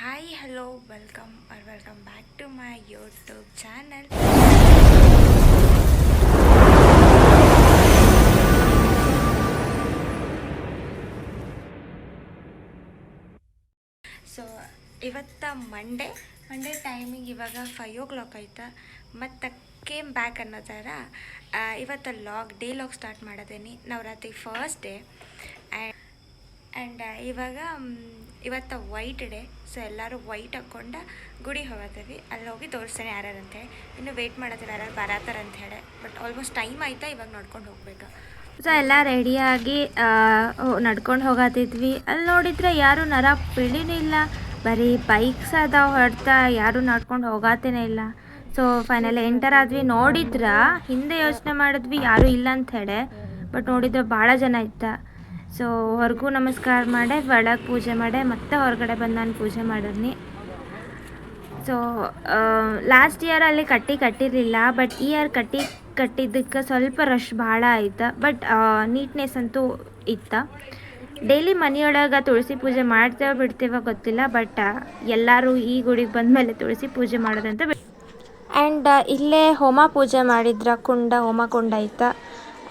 Hi, hello, welcome back to my YouTube channel. So ಇವತ್ತ Monday ಟೈಮಿಗೆ ಇವಾಗ 5 o'clock ಆಯ್ತಾ. ಮತ್ತು ಕೇಮ್ ಬ್ಯಾಕ್ ಅನ್ನೋ ಥರ ಇವತ್ತು ಡೇ ಲಾಗ್ ಸ್ಟಾರ್ಟ್ ಮಾಡಿದ್ದೀನಿ. ನವರಾತ್ರಿ ಫಸ್ಟ್ ಡೇ ಆ್ಯಂಡ್ ಇವಾಗ ಇವತ್ತು ವೈಟ್ ಡೇ. ಸೊ ಎಲ್ಲರೂ ವೈಟ್ ಹಾಕ್ಕೊಂಡು ಗುಡಿ ಹೋಗತ್ತೀವಿ. ಅಲ್ಲಿ ಹೋಗಿ ತೋರಿಸ್ತೇನೆ ಯಾರ್ಯಾರು ಅಂತೇಳಿ. ಇನ್ನು ವೆಯ್ಟ್ ಮಾಡತ್ತೀವಿ ಯಾರ್ಯಾರು ಬರತ್ತಾರ ಅಂಥೇಳಿ. ಬಟ್ ಆಲ್ಮೋಸ್ಟ್ ಟೈಮ್ ಆಯ್ತಾ, ಇವಾಗ ನೋಡ್ಕೊಂಡು ಹೋಗ್ಬೇಕು. ಸೊ ಎಲ್ಲ ರೆಡಿಯಾಗಿ ನಡ್ಕೊಂಡು ಹೋಗತ್ತಿದ್ವಿ. ಅಲ್ಲಿ ನೋಡಿದ್ರೆ ಯಾರು ನರ ಪಿಳಿನೂ ಇಲ್ಲ, ಬರೀ ಬೈಕ್ಸ್ ಅದಾವ ಹೊಡ್ತಾ ಯಾರು ನಡ್ಕೊಂಡು ಹೋಗತ್ತೇನೆ ಇಲ್ಲ. ಸೊ ಫೈನಲಿ ಎಂಟರ್ ಆದ್ವಿ. ನೋಡಿದ್ರೆ ಹಿಂದೆ ಯೋಚನೆ ಮಾಡಿದ್ವಿ ಯಾರೂ ಇಲ್ಲ ಅಂಥೇಳಿ, ಬಟ್ ನೋಡಿದ್ರೆ ಭಾಳ ಜನ ಇತ್ತ. ಸೊ ಹೊರಗೂ ನಮಸ್ಕಾರ ಮಾಡಿ ಒಳಗೆ ಪೂಜೆ ಮಾಡಿ ಮತ್ತೆ ಹೊರಗಡೆ ಬಂದು ನಾನು ಪೂಜೆ ಮಾಡಿದ್ನಿ. ಸೊ ಲಾಸ್ಟ್ ಇಯರ್ ಅಲ್ಲಿ ಕಟ್ಟಿರಲಿಲ್ಲ, ಬಟ್ ಈ ಇಯರ್ ಕಟ್ಟಿದ್ದಕ್ಕೆ ಸ್ವಲ್ಪ ರಶ್ ಭಾಳ ಆಯ್ತು. ಬಟ್ ನೀಟ್ನೆಸ್ ಅಂತೂ ಇತ್ತು. ಡೈಲಿ ಮನೆಯೊಳಗೆ ತುಳಸಿ ಪೂಜೆ ಮಾಡ್ತೇವೆ ಬಿಡ್ತೇವೆ ಗೊತ್ತಿಲ್ಲ, ಬಟ್ ಎಲ್ಲರೂ ಈ ಗುಡಿಗೆ ಬಂದಮೇಲೆ ತುಳಸಿ ಪೂಜೆ ಮಾಡೋದಂತ ಆ್ಯಂಡ್ ಇಲ್ಲೇ ಹೋಮ ಪೂಜೆ ಮಾಡಿದ್ರ ಹೋಮ ಕುಂಡ ಐತೆ.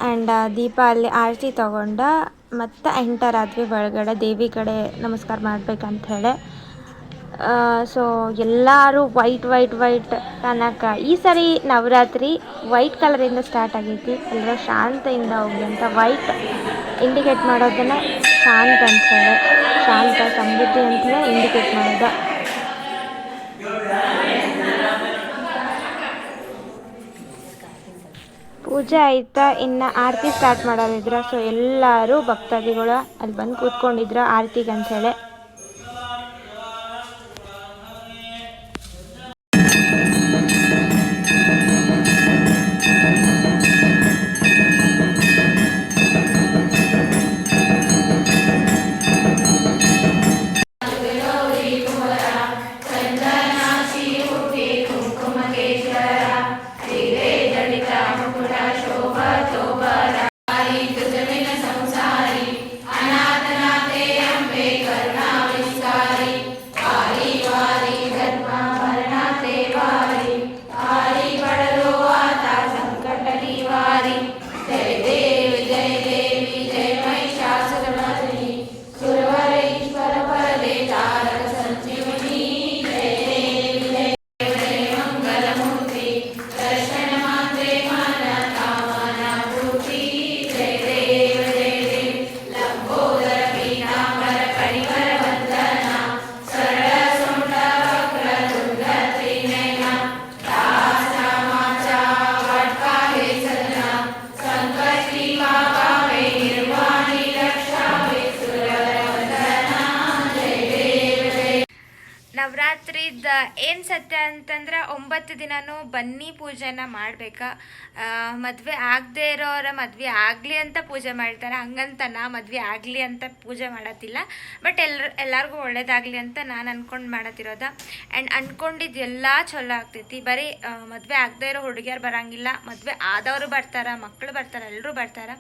ಆ್ಯಂಡ್ ದೀಪ ಅಲ್ಲಿ ಆರತಿ ತೊಗೊಂಡು ಮತ್ತು ಎಂಟರ್ ಆದ್ವಿ ಒಳಗಡೆ ದೇವಿ ಕಡೆ ನಮಸ್ಕಾರ ಮಾಡ್ಬೇಕಂತ ಹೇಳಿ. ಸೊ ಎಲ್ಲರೂ ವೈಟ್ ಅನ್ನಕ್ಕೆ ಈ ಸರಿ ನವರಾತ್ರಿ ವೈಟ್ ಕಲರಿಂದ ಸ್ಟಾರ್ಟ್ ಆಗೈತಿ. ಎಲ್ಲರೂ ಶಾಂತಿಯಿಂದ ಹೋಗಿ ಅಂತ ವೈಟ್ ಇಂಡಿಕೇಟ್ ಮಾಡೋದನ್ನು ಶಾಂತ ಅಂಥೇಳಿ, ಶಾಂತ ಸಮೃದ್ಧಿ ಅಂಥೇಳಿ ಇಂಡಿಕೇಟ್ ಮಾಡೋದು. ಪೂಜೆ ಆಯ್ತಾ, ಇನ್ನು ಆರತಿ ಸ್ಟಾರ್ಟ್ ಮಾಡೋದಿದ್ರು. ಸೊ ಎಲ್ಲರೂ ಭಕ್ತಾದಿಗಳು ಅಲ್ಲಿ ಬಂದು ಕೂತ್ಕೊಂಡಿದ್ರು ಆರತಿಗೆ ಅಂಥೇಳಿ. ನವರಾತ್ರಿದ ಏನು ಸತ್ಯ ಅಂತಂದ್ರೆ 9 ದಿನವೂ ಬನ್ನಿ ಪೂಜೆನ ಮಾಡ್ಬೇಕು. ಮದುವೆ ಆಗದೆ ಇರೋರ ಮದುವೆ ಆಗಲಿ ಅಂತ ಪೂಜೆ ಮಾಡ್ತಾರೆ. ಹಂಗಂತ ನಾ ಮದುವೆ ಆಗಲಿ ಅಂತ ಪೂಜೆ ಮಾಡತ್ತಿಲ್ಲ, ಬಟ್ ಎಲ್ಲರಿಗೂ ಒಳ್ಳೇದಾಗಲಿ ಅಂತ ನಾನು ಅಂದ್ಕೊಂಡು ಮಾಡತ್ತಿರೋದು. ಆ್ಯಂಡ್ ಅಂದ್ಕೊಂಡಿದ್ದು ಎಲ್ಲ ಚಲೋ ಆಗ್ತೈತಿ. ಬರೀ ಮದುವೆ ಆಗದೆ ಇರೋ ಹುಡುಗಿಯರು ಬರೋಂಗಿಲ್ಲ, ಮದುವೆ ಆದವರು ಬರ್ತಾರೆ, ಮಕ್ಕಳು ಬರ್ತಾರೆ, ಎಲ್ಲರೂ ಬರ್ತಾರೆ.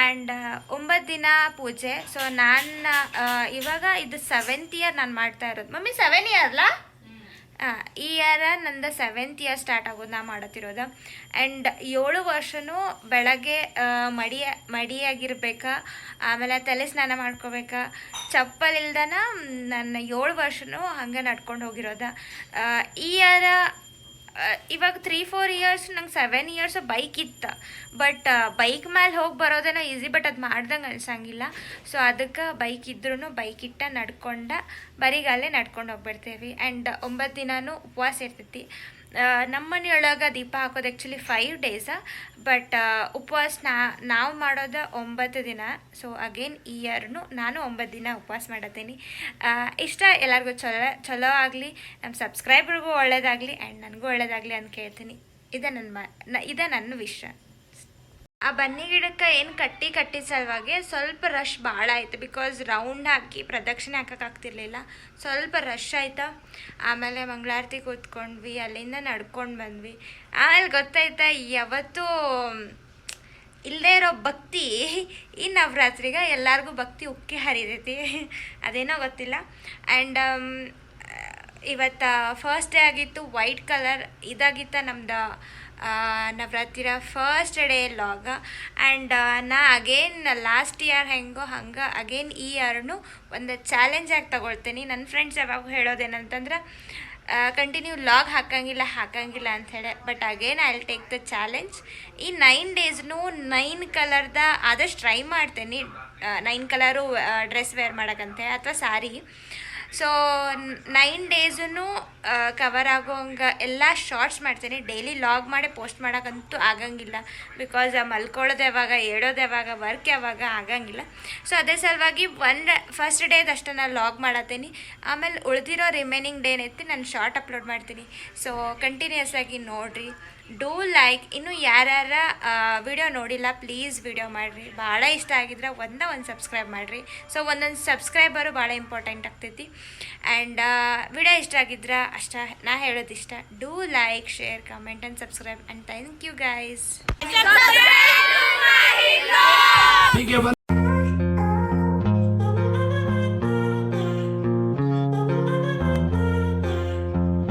ಆ್ಯಂಡ್ 9 ದಿನ ಪೂಜೆ. ಸೊ ನಾನು ಇವಾಗ ಇದು 7th ಇಯರ್ ನಾನು ಮಾಡ್ತಾ ಇರೋದು. ಮಮ್ಮಿ 7 ಇಯರ್ಲ ಈ ಇಯರ್ ನಂದು 7th ಇಯರ್ ಸ್ಟಾರ್ಟ್ ಆಗೋದು ನಾ ಮಾಡತ್ತಿರೋದು. ಆ್ಯಂಡ್ 7 ವರ್ಷವೂ ಬೆಳಗ್ಗೆ ಮಡಿಯಾಗಿರ್ಬೇಕು, ಆಮೇಲೆ ತಲೆ ಸ್ನಾನ ಮಾಡ್ಕೋಬೇಕು, ಚಪ್ಪಲ್ ಇಲ್ದನ ನನ್ನ 7 ವರ್ಷವೂ ಹಂಗೆ ನಡ್ಕೊಂಡು ಹೋಗಿರೋದು. ಈ ಇಯರ್ ಇವಾಗ 3-4 ಇಯರ್ಸ್ ನಂಗೆ 7 ಇಯರ್ಸ್ ಬೈಕ್ ಇತ್ತು, ಬಟ್ ಬೈಕ್ ಮೇಲೆ ಹೋಗಿ ಬರೋದೇನೋ ಈಸಿ, ಬಟ್ ಅದು ಮಾಡ್ದಂಗೆ ಅನ್ಸಂಗಿಲ್ಲ. ಸೊ ಅದಕ್ಕೆ ಬೈಕ್ ಇದ್ರೂ ಬೈಕ್ ಇಟ್ಟ ನಡ್ಕೊಂಡು ಬರಿಗಾಲೇ ನಡ್ಕೊಂಡು ಹೋಗ್ಬಿಡ್ತೇವೆ. ಆ್ಯಂಡ್ 9 ದಿನವೂ ಉಪವಾಸ ಇರ್ತೈತಿ. ನಮ್ಮ ಮನೆಯೊಳಗೆ ದೀಪ ಹಾಕೋದು ಆ್ಯಕ್ಚುಲಿ 5 days, ಬಟ್ ಉಪವಾಸ ನಾವು ಮಾಡೋದು 9 ದಿನ. ಸೊ ಅಗೇನ್ ಈ ಇಯರ್ನು ನಾನು 9 ದಿನ ಉಪವಾಸ ಮಾಡತ್ತೀನಿ. ಇಷ್ಟ ಎಲ್ಲರಿಗೂ ಚಲೋ ಆಗಲಿ, ನಮ್ಮ ಸಬ್ಸ್ಕ್ರೈಬರ್ಗೂ ಒಳ್ಳೇದಾಗಲಿ ಆ್ಯಂಡ್ ನನಗೂ ಒಳ್ಳೇದಾಗಲಿ ಅಂತ ಕೇಳ್ತೀನಿ. ಇದೇ ನನ್ನ ವಿಷಯ. ಆ ಬನ್ನಿ ಗಿಡಕ್ಕೆ ಏನು ಕಟ್ಟಿ ಸಲುವಾಗಿ ಸ್ವಲ್ಪ ರಶ್ ಭಾಳ ಆಯ್ತು. ಬಿಕಾಸ್ ರೌಂಡ್ ಹಾಕಿ ಪ್ರದಕ್ಷಿಣೆ ಹಾಕೋಕ್ಕಾಗ್ತಿರ್ಲಿಲ್ಲ, ಸ್ವಲ್ಪ ರಶ್ ಆಯ್ತಾ. ಆಮೇಲೆ ಮಂಗಳಾರತಿ ಕೂತ್ಕೊಂಡ್ವಿ, ಅಲ್ಲಿಂದ ನಡ್ಕೊಂಡು ಬಂದ್ವಿ. ಆಮೇಲೆ ಗೊತ್ತಾಯ್ತಾ ಯಾವತ್ತೂ ಇಲ್ಲದೇ ಇರೋ ಭಕ್ತಿ ಈ ನವರಾತ್ರಿಗೆ ಎಲ್ಲರಿಗೂ ಭಕ್ತಿ ಉಕ್ಕಿ ಹರಿದೈತಿ, ಅದೇನೋ ಗೊತ್ತಿಲ್ಲ. ಆ್ಯಂಡ್ ಇವತ್ತು ಫಸ್ಟ್ ಡೇ ಆಗಿತ್ತು. ವೈಟ್ ಕಲರ್ ಇದಾಗಿತ್ತು ನಮ್ದು ನವರಾತ್ರಿರ ಫಸ್ಟ್ ಡೇ ಲಾಗ. ಆ್ಯಂಡ್ ನಾ ಅಗೇನ್ ಲಾಸ್ಟ್ ಇಯರ್ ಹೆಂಗೋ ಹಂಗೆ ಅಗೇನ್ ಈ ಇಯರ್ನು ಒಂದು ಚಾಲೆಂಜಾಗಿ ತಗೊಳ್ತೀನಿ. ನನ್ನ ಫ್ರೆಂಡ್ಸ್ ಯಾವಾಗ ಹೇಳೋದೇನಂತಂದ್ರೆ ಕಂಟಿನ್ಯೂ ಲಾಗ್ ಹಾಕಂಗಿಲ್ಲ ಅಂಥೇಳಿ. But again I will take the challenge. ಈ 9 ಡೇಸ್ನು 9 ಕಲರ್ದ ಆದಷ್ಟು ಟ್ರೈ ಮಾಡ್ತೀನಿ. 9 ಕಲರು ಡ್ರೆಸ್ ವೇರ್ ಮಾಡೋಕ್ಕಂತೆ ಅಥವಾ ಸ್ಯಾರಿ. ಸೊ 9 ಡೇಸೂ ಕವರ್ ಆಗೋಂಗೆ ಎಲ್ಲ ಶಾರ್ಟ್ಸ್ ಮಾಡ್ತೀನಿ. ಡೈಲಿ ಲಾಗ್ ಮಾಡಿ ಪೋಸ್ಟ್ ಮಾಡೋಕ್ಕಂತೂ ಆಗಂಗಿಲ್ಲ. ಬಿಕಾಸ್ ಮಲ್ಕೊಳ್ಳೋದು ಯಾವಾಗ, ಏಳೋದು ಯಾವಾಗ, ವರ್ಕ್ ಯಾವಾಗ ಆಗಂಗಿಲ್ಲ. ಸೊ ಅದೇ ಸಲುವಾಗಿ ಫಸ್ಟ್ ಡೇದು ಅಷ್ಟೇ ನಾನು ಲಾಗ್ ಮಾಡತ್ತೀನಿ. ಆಮೇಲೆ ಉಳಿದಿರೋ ರಿಮೈನಿಂಗ್ ಡೇ ಏನೈತಿ ನಾನು ಶಾರ್ಟ್ ಅಪ್ಲೋಡ್ ಮಾಡ್ತೀನಿ. ಸೊ ಕಂಟಿನ್ಯೂಸ್ ಆಗಿ ನೋಡಿರಿ. Do like. ಇನ್ನು ಯಾರ್ಯಾರ ವಿಡಿಯೋ ನೋಡಿಲ್ಲ ಪ್ಲೀಸ್ ವಿಡಿಯೋ ಮಾಡಿರಿ. ಭಾಳ ಇಷ್ಟ ಆಗಿದ್ರೆ ಒಂದು ಸಬ್ಸ್ಕ್ರೈಬ್ ಮಾಡಿರಿ. ಸೊ ಒಂದೊಂದು ಸಬ್ಸ್ಕ್ರೈಬರು ಭಾಳ ಇಂಪಾರ್ಟೆಂಟ್ ಆಗ್ತೈತಿ. ಆ್ಯಂಡ್ ವಿಡಿಯೋ ಇಷ್ಟ ಆಗಿದ್ರೆ ಅಷ್ಟ ನಾ ಹೇಳೋದಿಷ್ಟ. Do like, share, comment and subscribe and thank you guys.